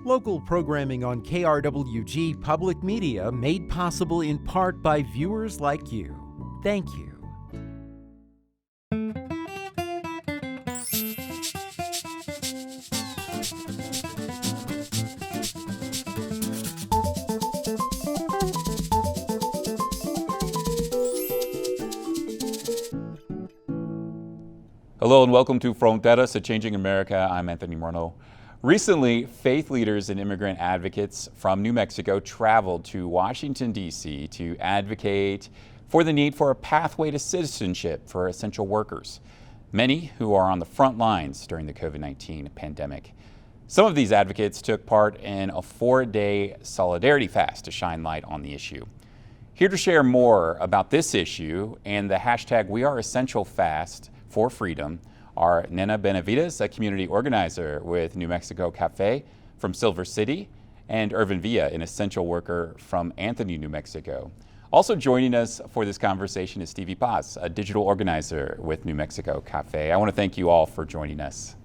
Local programming on KRWG Public Media made possible in part by viewers like you. Thank you. Hello and welcome to Fronteras, A Changing America. I'm Anthony Morneau. Recently, faith leaders and immigrant advocates from New Mexico traveled to Washington, D.C. to advocate for the need for a pathway to citizenship for essential workers, many who are on the front lines during the COVID-19 pandemic. Some of these advocates took part in a 4-day solidarity fast to shine light on the issue. Here to share more about this issue and the hashtag #WeAreEssentialFast for Freedom are Nena Benavidez, a community organizer with New Mexico CAFé from Silver City, and Irvin, an essential worker from Anthony, New Mexico. Also joining us for this conversation is Stevie Paz, a digital organizer with New Mexico CAFé. I want to thank you all for joining us.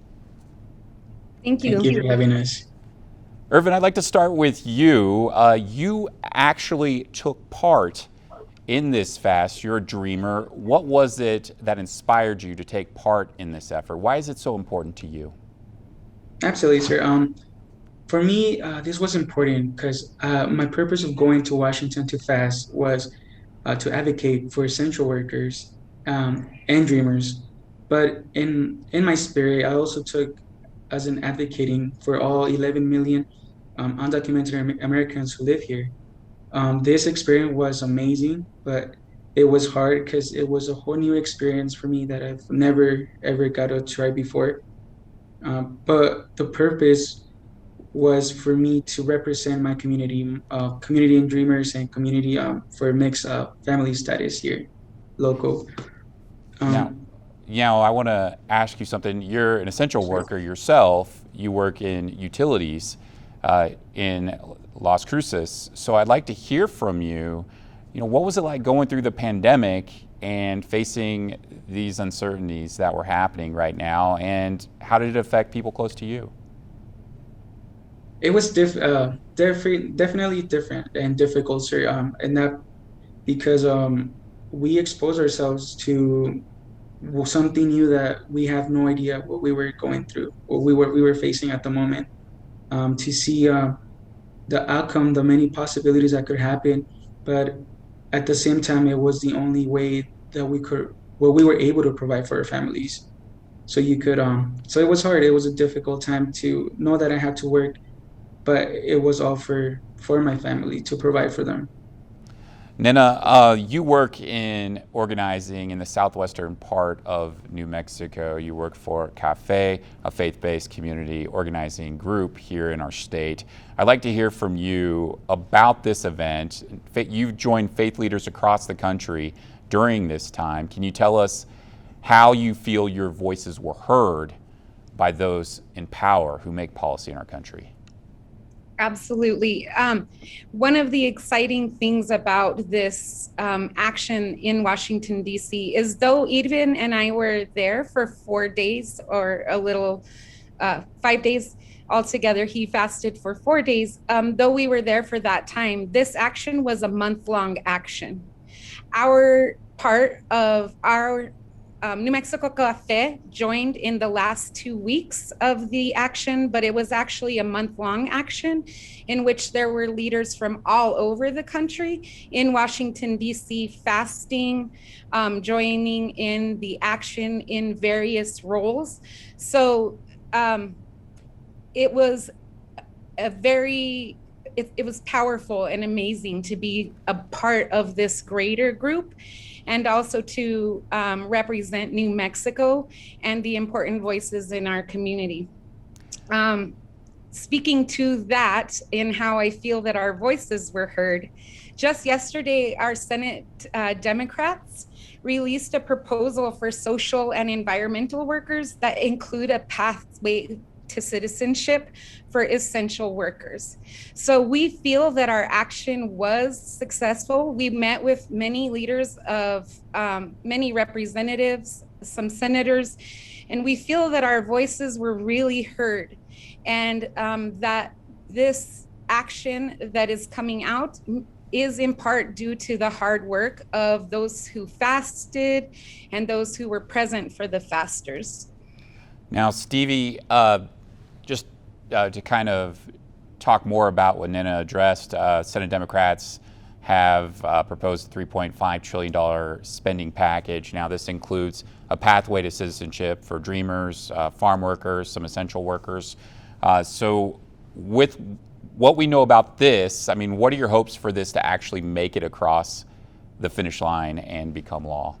Thank you. Thank you for having us. Irvin, I'd like to start with you. You actually took part in this fast. You're a dreamer. What was it that inspired you to take part in this effort? Why is it so important to you? Absolutely, sir. For me, this was important because my purpose of going to Washington to fast was to advocate for essential workers and dreamers. But in my spirit, I also took as an advocating for all 11 million undocumented Americans who live here. This experience was amazing, but it was hard because it was a whole new experience for me that I've never ever got to try before. But the purpose was for me to represent my community, community and dreamers, and community for mixed family status here, local. Now, I want to ask you something. You're an essential worker yourself. You work in utilities in Las Cruces. So I'd like to hear from you. What was it like going through the pandemic and facing these uncertainties that were happening right now, and how did it affect people close to you? It was definitely different and difficult, sir. And that because we expose ourselves to something new that we have no idea what we were going through, what we were facing at the moment. To see the outcome, the many possibilities that could happen, but at the same time, it was the only way that we were able to provide for our families. So it was hard. It was a difficult time to know that I had to work, but it was all for my family to provide for them. Nena, you work in organizing in the southwestern part of New Mexico. You work for CAFé, a faith-based community organizing group here in our state. I'd like to hear from you about this event. You've joined faith leaders across the country during this time. Can you tell us how you feel your voices were heard by those in power who make policy in our country? Absolutely. One of the exciting things about this action in Washington, D.C. is though Irvin and I were there for 4 days or 5 days altogether, he fasted for 4 days. Though we were there for that time, this action was a month-long action. Our part of our New Mexico CAFé joined in the last 2 weeks of the action, but it was actually a month-long action in which there were leaders from all over the country in Washington, D.C. fasting, joining in the action in various roles. So it was it was powerful and amazing to be a part of this greater group, and also to represent New Mexico and the important voices in our community. Speaking to that and how I feel that our voices were heard, just yesterday, our Senate Democrats released a proposal for social and environmental workers that include a pathway to citizenship for essential workers. So we feel that our action was successful. We met with many leaders of many representatives, some senators, and we feel that our voices were really heard, and that this action that is coming out is in part due to the hard work of those who fasted and those who were present for the fasters. Now, Stevie, just to kind of talk more about what Nena addressed, Senate Democrats have proposed a $3.5 trillion spending package. Now, this includes a pathway to citizenship for dreamers, farm workers, some essential workers. So with what we know about this, I mean, what are your hopes for this to actually make it across the finish line and become law?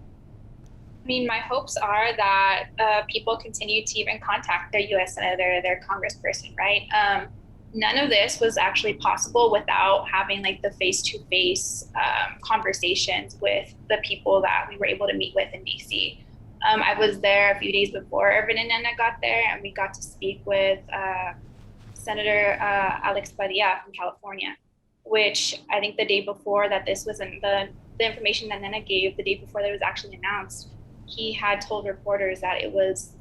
I mean, my hopes are that people continue to even contact their U.S. senator, their congressperson, right? None of this was actually possible without having like the face-to-face conversations with the people that we were able to meet with in D.C. I was there a few days before Irvin and Nena got there, and we got to speak with Senator Alex Padilla from California, which I think the day before that this was in the information that Nena gave, the day before that it was actually announced, he had told reporters that it was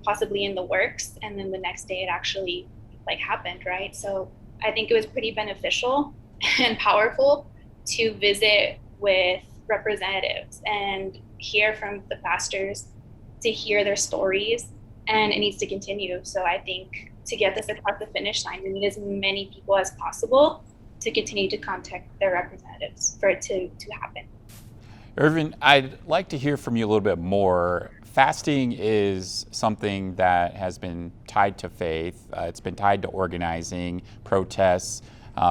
possibly in the works, and then the next day it actually happened, right? So I think it was pretty beneficial and powerful to visit with representatives and hear from the pastors, to hear their stories, and it needs to continue. So I think to get this across the finish line, we need as many people as possible to continue to contact their representatives for it to happen. Irvin, I'd like to hear from you a little bit more. Fasting is something that has been tied to faith. It's been tied to organizing, protests,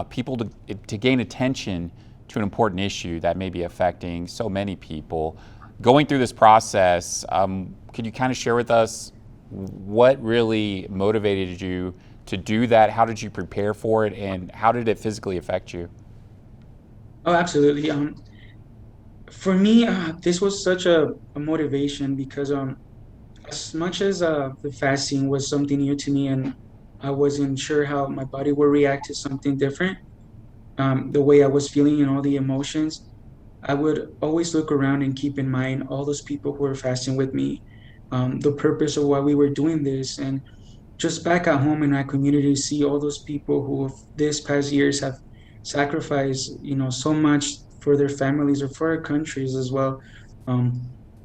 people to gain attention to an important issue that may be affecting so many people. Going through this process, could you kind of share with us what really motivated you to do that? How did you prepare for it, and how did it physically affect you? Oh, absolutely. For me, this was such a motivation because as much as the fasting was something new to me and I wasn't sure how my body would react to something different, the way I was feeling and all the emotions, I would always look around and keep in mind all those people who were fasting with me, the purpose of why we were doing this. And just back at home in my community, see all those people who this past years have sacrificed, so much for their families or for our countries as well.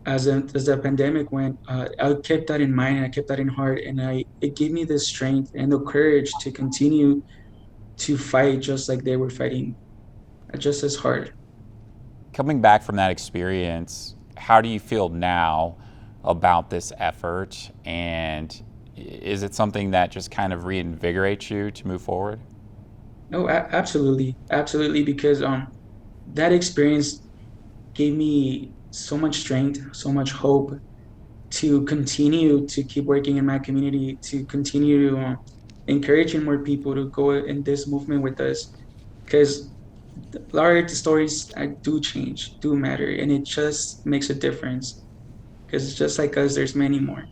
As the pandemic went, I kept that in mind and I kept that in heart, and it gave me the strength and the courage to continue to fight just like they were fighting, just as hard. Coming back from that experience, how do you feel now about this effort, and is it something that just kind of reinvigorates you to move forward? No, absolutely, because that experience gave me so much strength, so much hope to continue to keep working in my community, to continue encouraging more people to go in this movement with us, because the stories do matter, and it just makes a difference, because just like us, there's many more.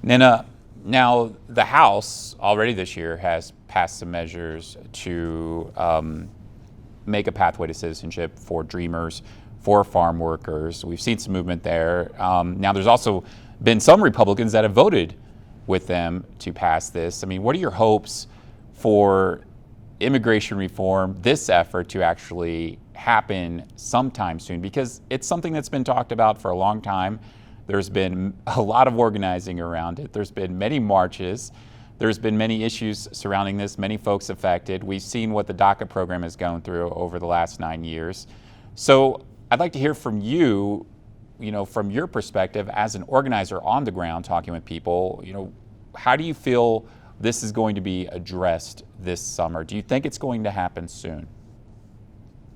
Nena, now the House already this year has passed some measures to make a pathway to citizenship for dreamers, for farm workers. We've seen some movement there. Now there's also been some Republicans that have voted with them to pass this. I mean, what are your hopes for immigration reform, this effort to actually happen sometime soon? Because it's something that's been talked about for a long time. There's been a lot of organizing around it. There's been many marches. There's been many issues surrounding this, many folks affected. We've seen what the DACA program has gone through over the last 9 years. So I'd like to hear from you, from your perspective as an organizer on the ground, talking with people, how do you feel this is going to be addressed this summer? Do you think it's going to happen soon?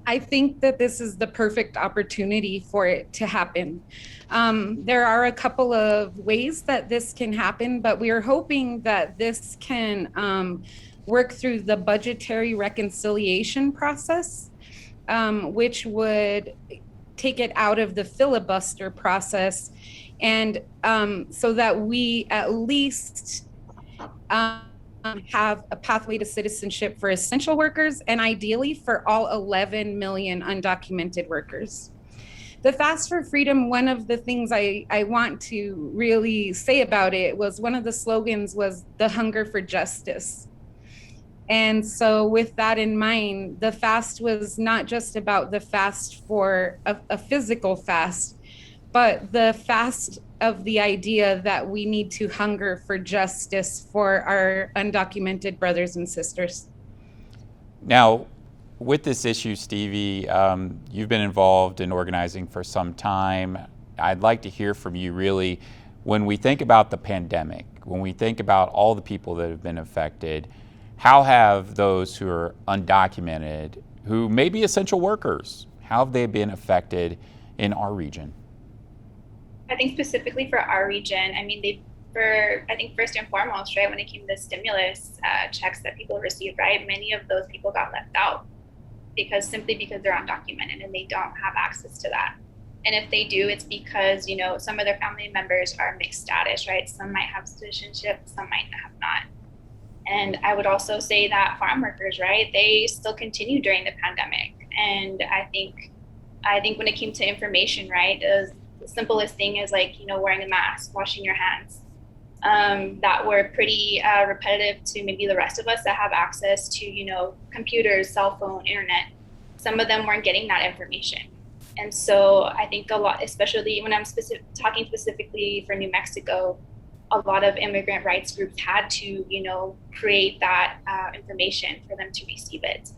I think that this is the perfect opportunity for it to happen. There are a couple of ways that this can happen, but we are hoping that this can work through the budgetary reconciliation process, which would take it out of the filibuster process, and so that we at least have a pathway to citizenship for essential workers, and ideally for all 11 million undocumented workers. The Fast for Freedom, one of the things I want to really say about it was one of the slogans was the hunger for justice. And so with that in mind, the fast was not just about the fast for a physical fast, but the fast of the idea that we need to hunger for justice for our undocumented brothers and sisters. Now, with this issue, Stevie, you've been involved in organizing for some time. I'd like to hear from you really, when we think about the pandemic, when we think about all the people that have been affected, how have those who are undocumented, who may be essential workers, how have they been affected in our region? I think specifically for our region, I mean, I think first and foremost, right, when it came to stimulus checks that people received, right, many of those people got left out simply because they're undocumented and they don't have access to that. And if they do, it's because, some of their family members are mixed status, right? Some might have citizenship, some might have not. And I would also say that farm workers, right, they still continue during the pandemic. And I think when it came to information, right, the simplest thing is wearing a mask, washing your hands, that were pretty repetitive to maybe the rest of us that have access to, computers, cell phone, internet. Some of them weren't getting that information. And so I think a lot, especially when I'm talking specifically for New Mexico, a lot of immigrant rights groups had to, create that information for them to receive it.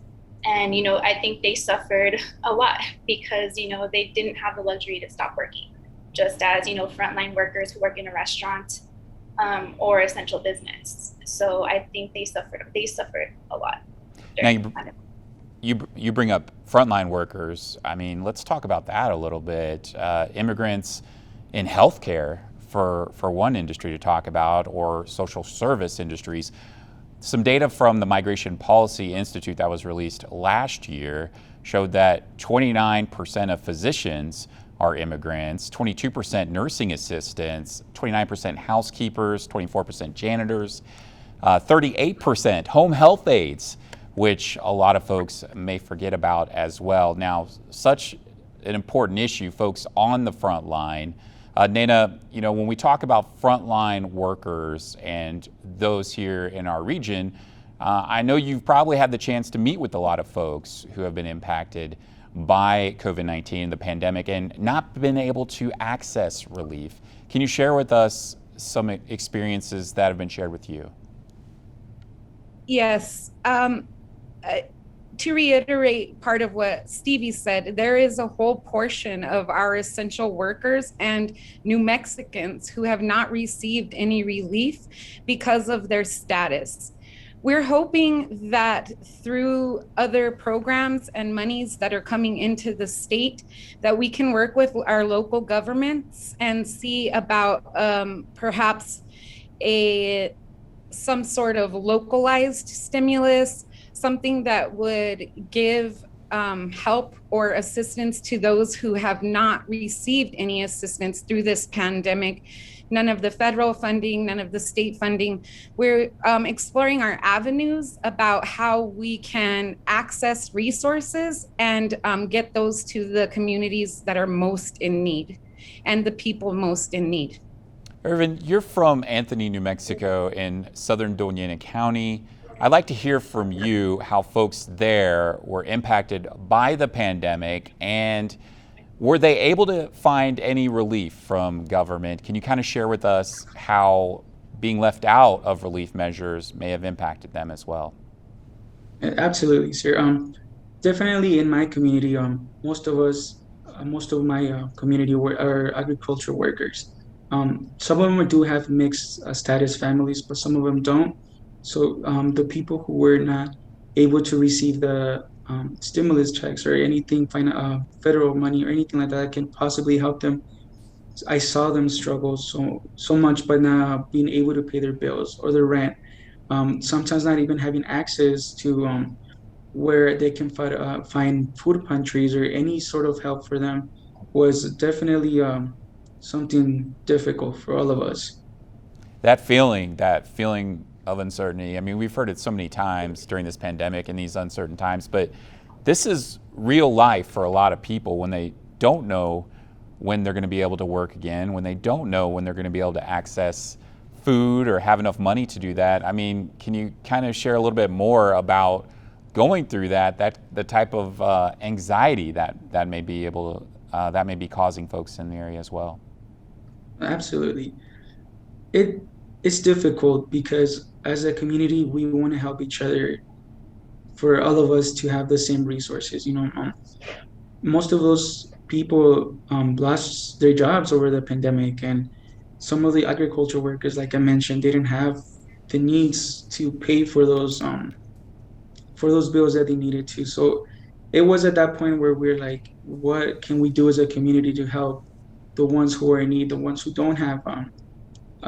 And, I think they suffered a lot because, they didn't have the luxury to stop working, just as, frontline workers who work in a restaurant or essential business. So I think they suffered a lot. Now you bring up frontline workers. I mean, let's talk about that a little bit. Immigrants in healthcare, for one industry to talk about, or social service industries. Some data from the Migration Policy Institute that was released last year showed that 29% of physicians are immigrants, 22% nursing assistants, 29% housekeepers, 24% janitors, 38% home health aides, which a lot of folks may forget about as well. Now, such an important issue, folks on the front line. Nena, when we talk about frontline workers and those here in our region, I know you've probably had the chance to meet with a lot of folks who have been impacted by COVID-19, the pandemic, and not been able to access relief. Can you share with us some experiences that have been shared with you? Yes. To reiterate part of what Stevie said, there is a whole portion of our essential workers and New Mexicans who have not received any relief because of their status. We're hoping that through other programs and monies that are coming into the state, that we can work with our local governments and see about perhaps some sort of localized stimulus, something that would give help or assistance to those who have not received any assistance through this pandemic. None of the federal funding, none of the state funding. We're exploring our avenues about how we can access resources and get those to the communities that are most in need and the people most in need. Irvin, you're from Anthony, New Mexico in southern Doña County. I'd like to hear from you how folks there were impacted by the pandemic, and were they able to find any relief from government? Can you kind of share with us how being left out of relief measures may have impacted them as well? Absolutely, sir. Definitely in my community, most of my community are agricultural workers. Some of them do have mixed status families, but some of them don't. So the people who were not able to receive the stimulus checks or anything, federal money or anything like that can possibly help them, I saw them struggle so much by not being able to pay their bills or their rent. Sometimes not even having access to where they can find food pantries or any sort of help for them was definitely something difficult for all of us. That feeling of uncertainty, I mean, we've heard it so many times during this pandemic and these uncertain times, but this is real life for a lot of people when they don't know when they're going to be able to work again, when they don't know when they're going to be able to access food or have enough money to do that. I mean, can you kind of share a little bit more about going through that the type of anxiety that may be causing folks in the area as well? Absolutely. It's difficult because as a community, we want to help each other for all of us to have the same resources. Most of those people lost their jobs over the pandemic, and some of the agriculture workers, like I mentioned, didn't have the needs to pay for those bills that they needed to. So it was at that point where we're like, what can we do as a community to help the ones who are in need, the ones who don't have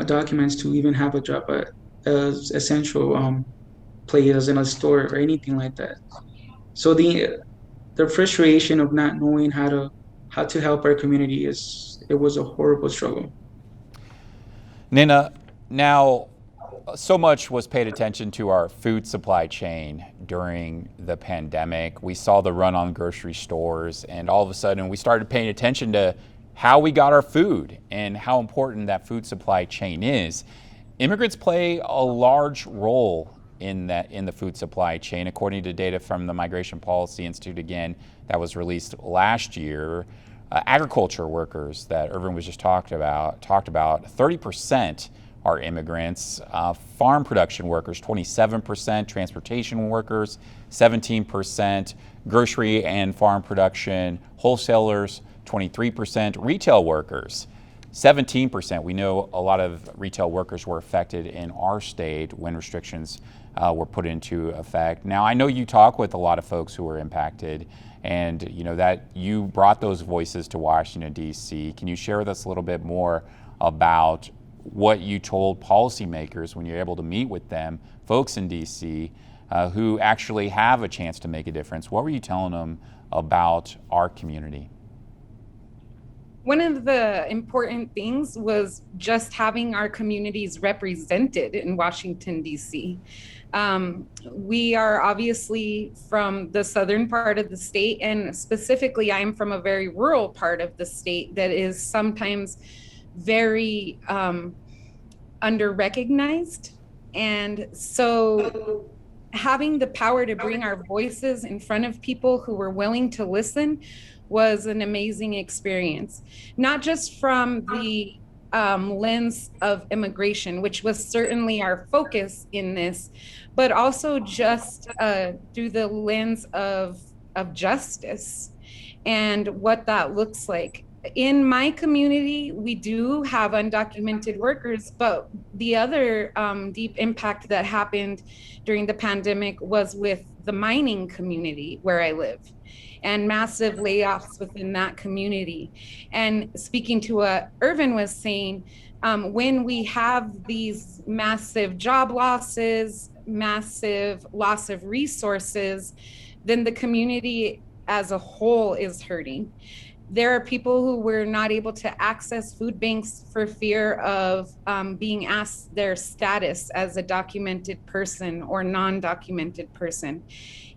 documents to even have a job at essential places in a store or anything like that. So the frustration of not knowing how to help our community it was a horrible struggle. Nena, now so much was paid attention to our food supply chain during the pandemic. We saw the run on grocery stores, and all of a sudden we started paying attention to how we got our food and how important that food supply chain is. Immigrants play a large role in the food supply chain, according to data from the Migration Policy Institute, again, that was released last year. Agriculture workers that Irvin was just talked about, 30% are immigrants. Farm production workers, 27%. Transportation workers, 17%. Grocery and farm production wholesalers, 23%. Retail workers, 17%. We know a lot of retail workers were affected in our state when restrictions were put into effect. Now, I know you talk with a lot of folks who were impacted, and that you brought those voices to Washington, D.C. Can you share with us a little bit more about what you told policymakers when you're able to meet with them, folks in D.C. Who actually have a chance to make a difference? What were you telling them about our community? One of the important things was just having our communities represented in Washington, D.C. We are obviously from the southern part of the state, and specifically, I'm from a very rural part of the state that is sometimes very under-recognized. And so having the power to bring our voices in front of people who were willing to listen was an amazing experience, not just from the lens of immigration, which was certainly our focus in this, but also just through the lens of justice and what that looks like. In my community, we do have undocumented workers, but the other deep impact that happened during the pandemic was with the mining community where I live, and massive layoffs within that community. And speaking to what Irvin was saying, when we have these massive job losses, massive loss of resources, then the community as a whole is hurting. There are people who were not able to access food banks for fear of being asked their status as a documented person or non-documented person.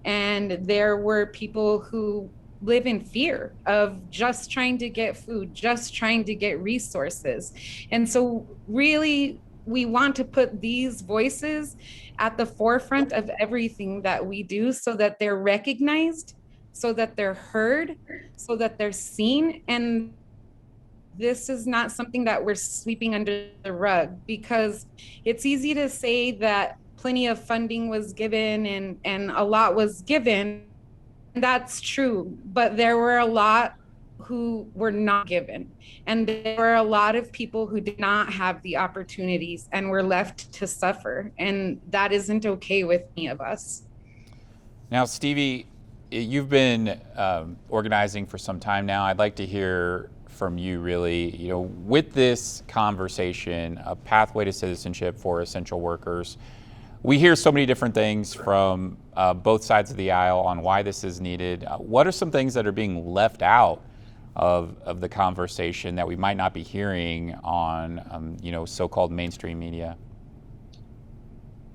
And there were people who live in fear of just trying to get food, just trying to get resources. And so really, we want to put these voices at the forefront of everything that we do so that they're recognized, so that they're heard, so that they're seen. And this is not something that we're sweeping under the rug, because it's easy to say that plenty of funding was given and a lot was given. That's true, but there were a lot who were not given. And there were a lot of people who did not have the opportunities and were left to suffer. And that isn't okay with any of us. Now, Stevie, you've been organizing for some time now. I'd like to hear from you, really, with this conversation, a pathway to citizenship for essential workers. We hear so many different things from both sides of the aisle on why this is needed. What are some things that are being left out of the conversation that we might not be hearing on, so-called mainstream media?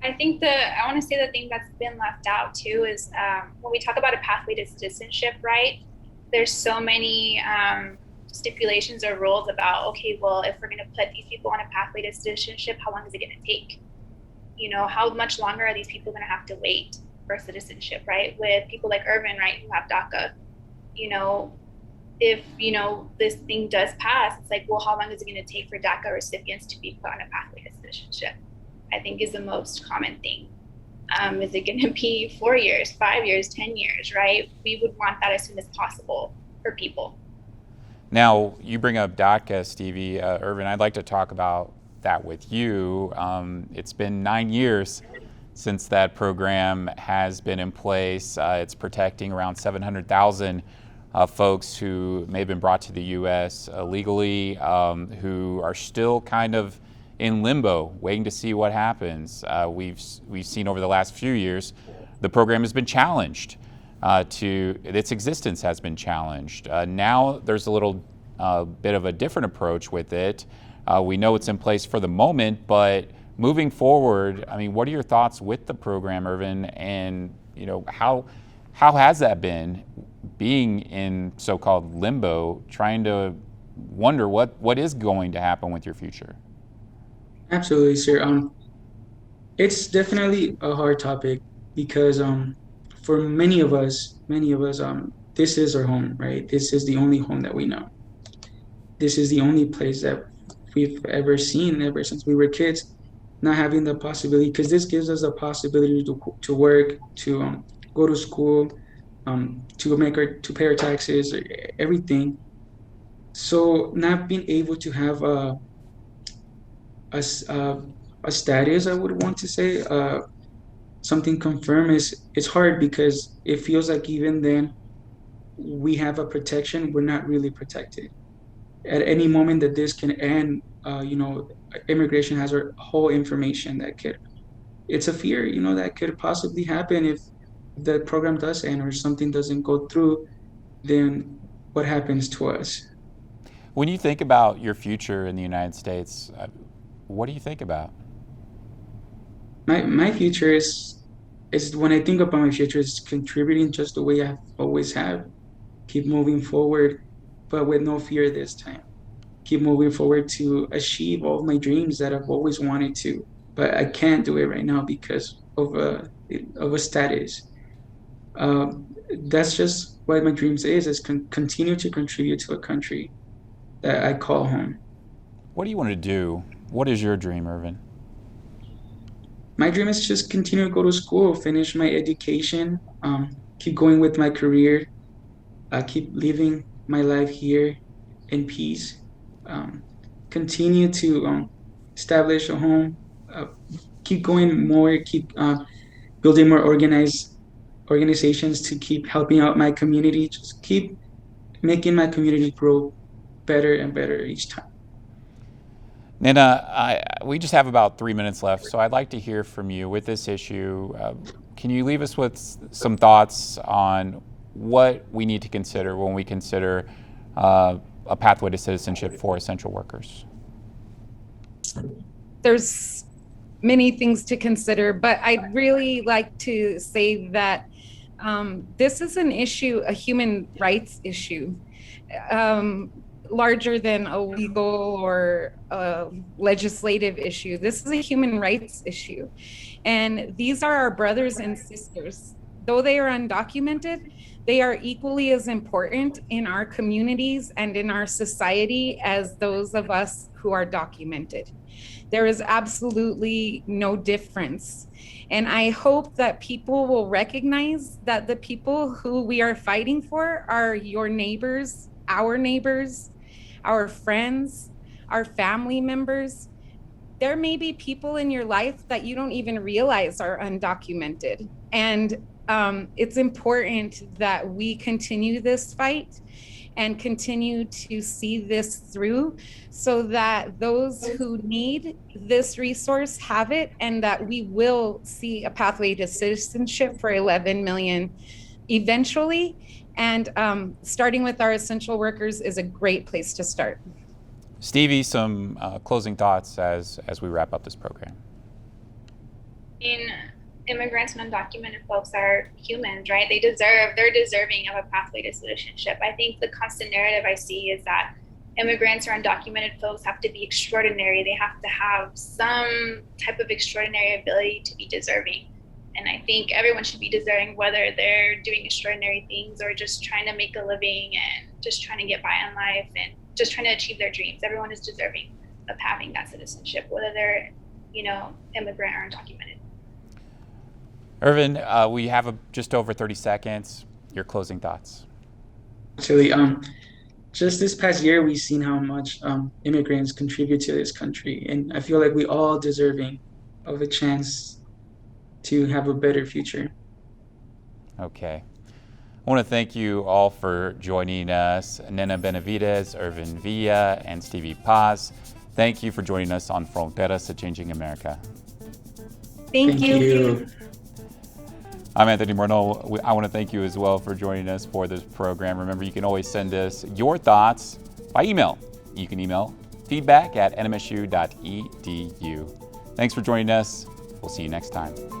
I think I want to say the thing that's been left out too is when we talk about a pathway to citizenship, right? There's so many stipulations or rules about, okay, well, if we're going to put these people on a pathway to citizenship, how long is it going to take? How much longer are these people going to have to wait for citizenship, right? With people like Irvin, right, who have DACA, if, this thing does pass, it's like, well, how long is it going to take for DACA recipients to be put on a pathway to citizenship? I think is the most common thing. Is it going to be 4 years, 5 years, 10 years, right? We would want that as soon as possible for people. Now, you bring up DACA, Stevie. Irvin, I'd like to talk about that with you. It's been 9 years since that program has been in place. It's protecting around 700,000 folks who may have been brought to the U.S. illegally, who are still kind of in limbo, waiting to see what happens. We've seen over the last few years, the program has been challenged. Its existence has been challenged. Now there's a little bit of a different approach with it. We know it's in place for the moment, but moving forward, I mean, what are your thoughts with the program, Irvin? And how has that been, being in so-called limbo, trying to wonder what is going to happen with your future? Absolutely, sir. It's definitely a hard topic because for many of us, this is our home, right? This is the only home that we know. This is the only place that we've ever seen ever since we were kids. Not having the possibility, because this gives us the possibility to work, to go to school, to pay our taxes, everything. So not being able to have a status, I would want to say, something confirmed, it's hard because it feels like even then we have a protection, we're not really protected. At any moment that this can end, immigration has our whole information it's a fear, that could possibly happen if the program does end or something doesn't go through, then what happens to us? When you think about your future in the United States, what do you think about? My future is when I think about my future, is contributing just the way I always have. Keep moving forward, but with no fear this time. Keep moving forward to achieve all of my dreams that I've always wanted to, but I can't do it right now because of a status. That's just what my dreams is continue to contribute to a country that I call home. What do you want to do? What is your dream, Irvin? My dream is just continue to go to school, finish my education, keep going with my career, keep living my life here in peace, continue to establish a home, keep going more, keep building more organizations to keep helping out my community, just keep making my community grow better and better each time. Nena, we just have about 3 minutes left, so I'd like to hear from you with this issue. Can you leave us with some thoughts on what we need to consider when we consider a pathway to citizenship for essential workers? There's many things to consider, but I'd really like to say that this is an issue, a human rights issue. Larger than a legal or a legislative issue. This is a human rights issue. And these are our brothers and sisters. Though they are undocumented, they are equally as important in our communities and in our society as those of us who are documented. There is absolutely no difference. And I hope that people will recognize that the people who we are fighting for are your neighbors, our friends, our family members. There may be people in your life that you don't even realize are undocumented. And it's important that we continue this fight and continue to see this through so that those who need this resource have it, and that we will see a pathway to citizenship for 11 million eventually. And starting with our essential workers is a great place to start. Stevie, some closing thoughts as we wrap up this program. Immigrants and undocumented folks are humans, right? They're deserving of a pathway to citizenship. I think the constant narrative I see is that immigrants or undocumented folks have to be extraordinary. They have to have some type of extraordinary ability to be deserving. And I think everyone should be deserving, whether they're doing extraordinary things or just trying to make a living and just trying to get by in life and just trying to achieve their dreams. Everyone is deserving of having that citizenship, whether they're, immigrant or undocumented. Irvin, we have just over 30 seconds. Your closing thoughts. Actually, just this past year, we've seen how much immigrants contribute to this country, and I feel like we all deserving of a chance to have a better future. Okay. I want to thank you all for joining us. Nena Benavidez, Irvin Villa, and Stevie Paz. Thank you for joining us on Fronteras, Changing America. Thank you. I'm Anthony Morneau. I want to thank you as well for joining us for this program. Remember, you can always send us your thoughts by email. You can email feedback@nmsu.edu. Thanks for joining us. We'll see you next time.